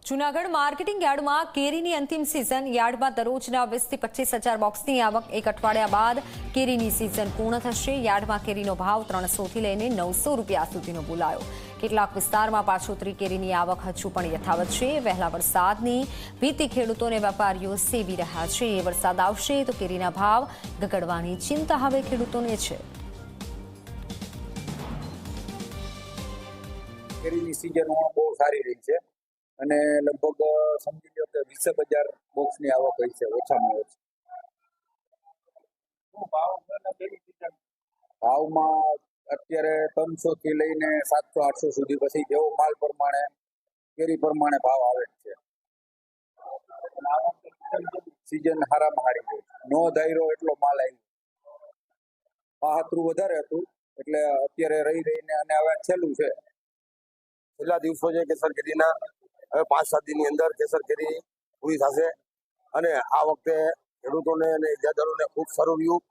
Junagadh marketing યાર્ડમાં કેરીની અંતિમ સિઝન। યાર્ડમાં દરરોજના 20 થી 25 હજાર બોક્સની આવક। એક અઠવાડિયા બાદ કેરીની સિઝન પૂર્ણ થશે। યાર્ડમાં કેરીનો ભાવ 300 થી લઈને 900 રૂપિયા સુધીનો બોલાયો। કેટલાક વિસ્તારમાં પાછોતરી કેરીની આવક હજુ પણ યથાવત છે। વહેલા વરસાદની ભીતિ ખેડૂતોને વેપારીઓ સેવી રહ્યા છે। વરસાદ આવશે તો કેરીના ભાવ ગગડવાની ચિંતા હવે ખેડૂતોને છે। કેરીની સિઝન બહુ સારી રહી છે અને લગભગ સમજી લો કે 20,000 બોક્સની આવક હોય છે ઓછામાં ઓછી। ભાવમાં અત્યારે 300 થી લઈને 700-800 સુધી, પછી જેવો માલ પ્રમાણે કેરી પ્રમાણે ભાવ આવે છે। સિઝન હારામાં હારી ગઈ, નો ધાર્યો એટલો માલ આવ્યો। પાહતરું વધારે હતું એટલે અત્યારે રહીને અને હવે છેલ્લું છે। છેલ્લા દિવસો છે કેસર કેરીના। હવે 5-7 દિનની અંદર કેસર કેરી પૂરી થશે અને આ વખતે ખેડૂતોને અને ઇજાદારોને ખૂબ સારું રહ્યું।